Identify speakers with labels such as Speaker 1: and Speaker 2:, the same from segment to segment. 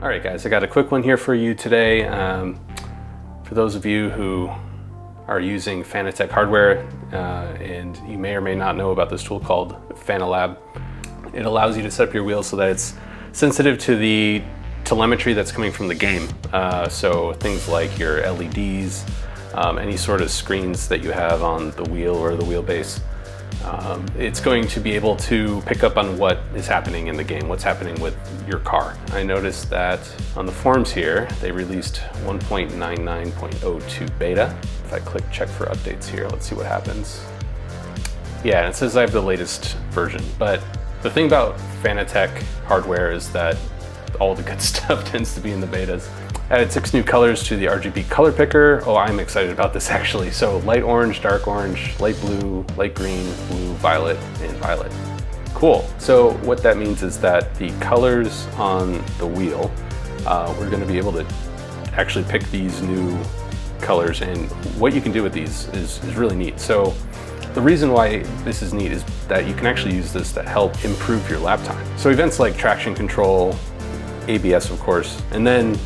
Speaker 1: All right guys, I got a quick one here for you today. For those of you who are using Fanatec hardware and you may or may not know about this tool called Fanalab, it allows you to set up your wheels so that it's sensitive to the telemetry that's coming from the game. So things like your LEDs, any sort of screens that you have on the wheel or the wheelbase. It's going to be able to pick up on what is happening in the game, what's happening with your car. I noticed that on the forums here, they released 1.99.02 beta. If I click check for updates here, let's see what happens. Yeah, and it says I have the latest version, but the thing about Fanatec hardware is that all the good stuff tends to be in the betas. Added 6 new colors to the RGB color picker. Oh, I'm excited about this actually. So light orange, dark orange, light blue, light green, blue, violet, and violet. Cool. So what that means is that the colors on the wheel, we're going to be able to actually pick these new colors, and what you can do with these is really neat. So the reason why this is neat is that you can actually use this to help improve your lap time. So events like traction control, ABS of course, and then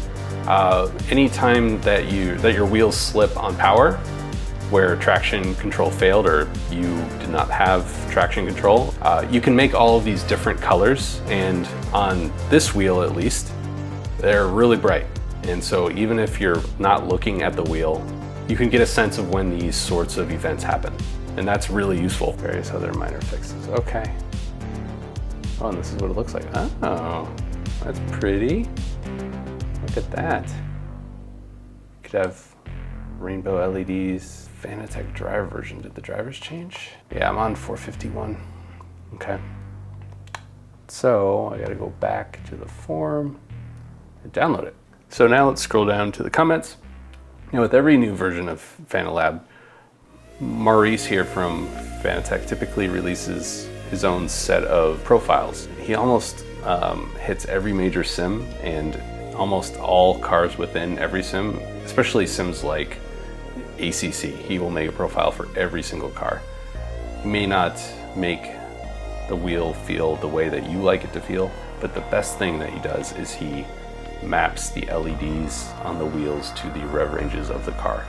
Speaker 1: any time that your wheels slip on power, where traction control failed or you did not have traction control, you can make all of these different colors, and on this wheel at least, they're really bright. And so even if you're not looking at the wheel, you can get a sense of when these sorts of events happen. And that's really useful. Various other minor fixes. Okay. Oh, and this is what it looks like. Oh, that's pretty. Look at that. Could have rainbow LEDs. Fanatec driver version. Did the drivers change? Yeah, I'm on 451. Okay. So I gotta go back to the forum and download it. So now let's scroll down to the comments. Now with every new version of Fanalab, Maurice here from Fanatec typically releases his own set of profiles. He almost hits every major sim and almost all cars within every sim, especially sims like ACC. He will make a profile for every single car. He may not make the wheel feel the way that you like it to feel, but the best thing that he does is he maps the LEDs on the wheels to the rev ranges of the car.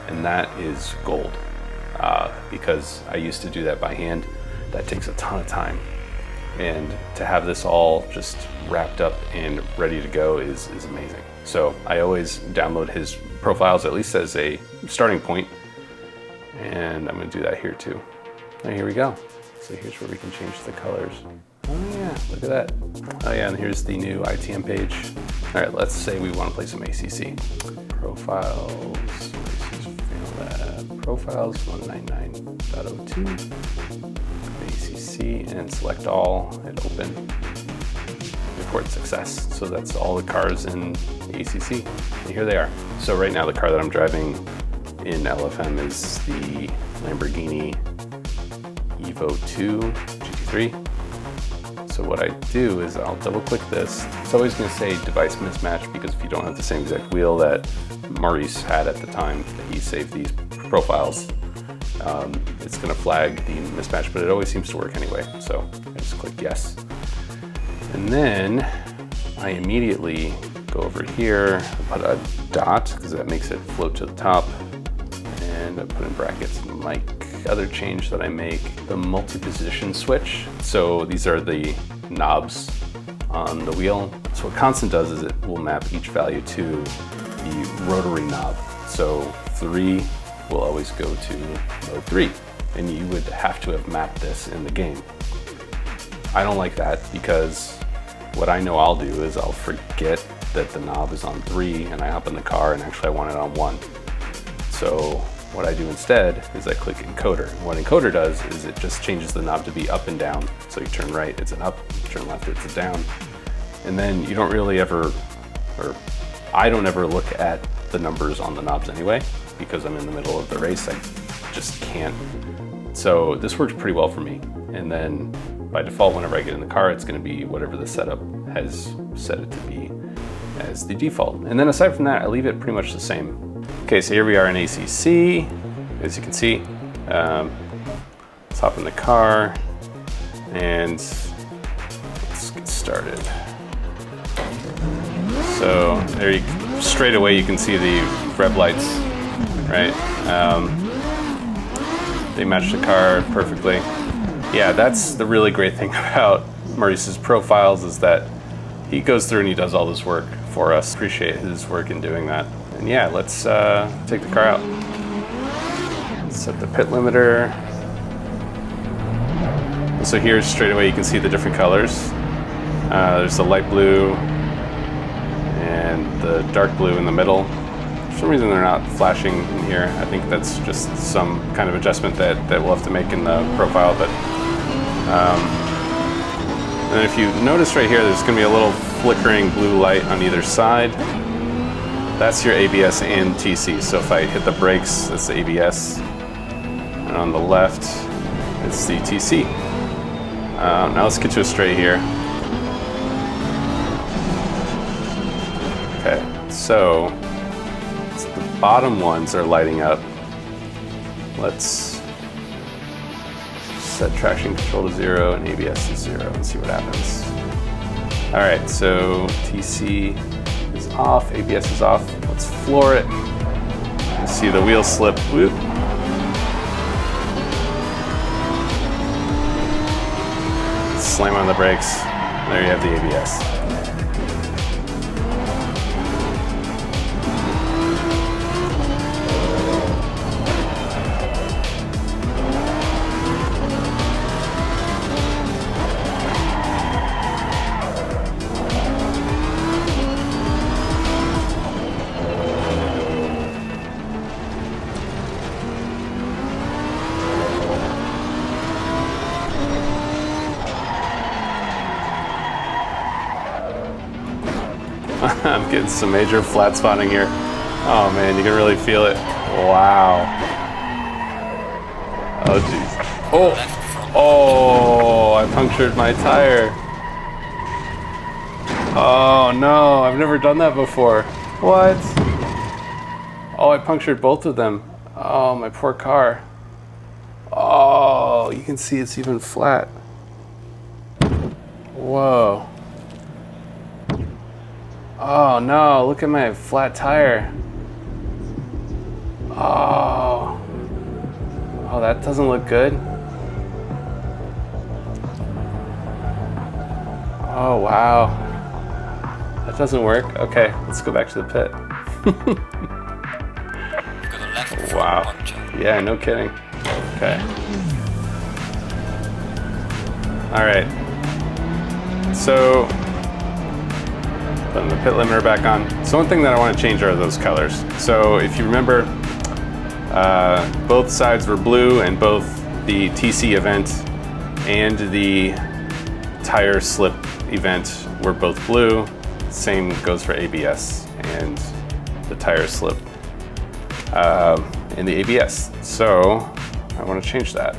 Speaker 1: And that is gold, because I used to do that by hand. That takes a ton of time. And to have this all just wrapped up and ready to go is amazing. So I always download his profiles, at least as a starting point. And I'm gonna do that here too. And here we go. So here's where we can change the colors. Oh yeah, look at that. Oh yeah, and here's the new ITM page. All right, let's say we wanna play some ACC. Profiles, Profiles 199.02. ACC and select all and open. Report success. So that's all the cars in ACC. And here they are. So right now the car that I'm driving in LFM is the Lamborghini Evo 2 GT3. So what I do is I'll double click this. It's always going to say device mismatch, because if you don't have the same exact wheel that Maurice had at the time that he saved these profiles, it's going to flag the mismatch, but it always seems to work anyway. So I just click yes. And then I immediately go over here, put a dot because that makes it float to the top, and I put in brackets my other change that I make, the multi-position switch. So these are the knobs on the wheel. So what constant does is it will map each value to the rotary knob. So 3 will always go to mode 3, and you would have to have mapped this in the game. I don't like that, because what I know I'll do is I'll forget that the knob is on 3 and I hop in the car and actually I want it on 1. So what I do instead is I click encoder. What encoder does is it just changes the knob to be up and down. So you turn right, it's an up, you turn left, it's a down. And then you don't really ever, or I don't ever look at the numbers on the knobs anyway, because I'm in the middle of the race. I just can't. So this works pretty well for me. And then by default, whenever I get in the car, it's going to be whatever the setup has set it to be as the default. And then aside from that, I leave it pretty much the same. Okay, so here we are in ACC. As you can see, let's hop in the car and let's get started. So there, straight away you can see the rev lights, right? They match the car perfectly. Yeah, that's the really great thing about Maurice's profiles, is that he goes through and he does all this work for us. Appreciate his work in doing that. And yeah, let's take the car out. Set the pit limiter. So here, straight away, you can see the different colors. There's the light blue and the dark blue in the middle. For some reason, they're not flashing in here. I think that's just some kind of adjustment that we'll have to make in the profile. But and if you notice right here, there's going to be a little flickering blue light on either side. That's your ABS and TC. So if I hit the brakes, that's the ABS. And on the left, it's the TC. Now let's get to a straight here. Okay, so the bottom ones are lighting up. Let's set traction control to 0 and ABS to 0 and see what happens. All right, so TC is off, ABS is off. Let's floor it. You see the wheel slip. Whoop. Slam on the brakes. There you have the ABS. I'm getting some major flat spotting here. Oh man, you can really feel it. Wow. Oh jeez. Oh, I punctured my tire. Oh no, I've never done that before. What? Oh, I punctured both of them. Oh, my poor car. Oh, you can see it's even flat. Whoa. Oh no, look at my flat tire. Oh. Oh, that doesn't look good. Oh wow. That doesn't work. Okay, let's go back to the pit. Wow. Yeah, no kidding. Okay. All right. So, putting the pit limiter back on. So one thing that I want to change are those colors. So if you remember, both sides were blue, and both the TC event and the tire slip event were both blue. Same goes for ABS and the tire slip in the ABS. So I want to change that.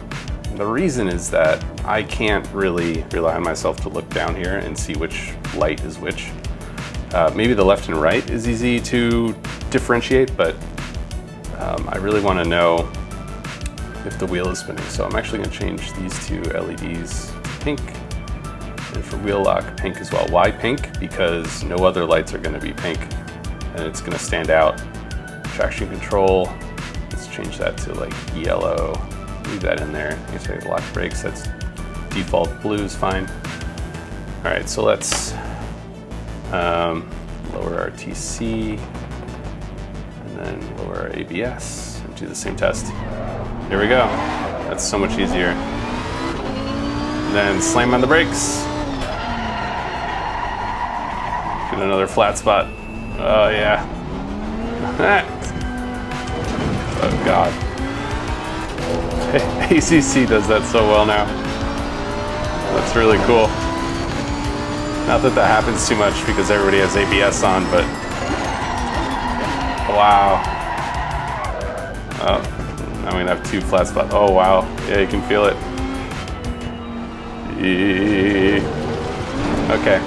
Speaker 1: The reason is that I can't really rely on myself to look down here and see which light is which. Maybe the left and right is easy to differentiate, but I really want to know if the wheel is spinning. So I'm actually going to change these two LEDs to pink, and for wheel lock, pink as well. Why pink? Because no other lights are going to be pink, and it's going to stand out. Traction control, let's change that to like yellow. Leave that in there. You say lock brakes, that's default blue is fine. All right, so let's lower our TC and then lower our ABS and do the same test. Here we go. That's so much easier. And then slam on the brakes. Get another flat spot. Oh yeah. Oh God. ACC does that so well now. That's really cool. Not that that happens too much because everybody has ABS on, but wow. Oh, now we have two flat spots. Oh wow, yeah, you can feel it. Okay.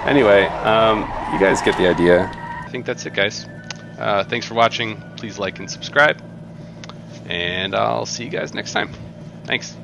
Speaker 1: Anyway, you guys get the idea. I think that's it, guys. Thanks for watching. Please like and subscribe, and I'll see you guys next time. Thanks.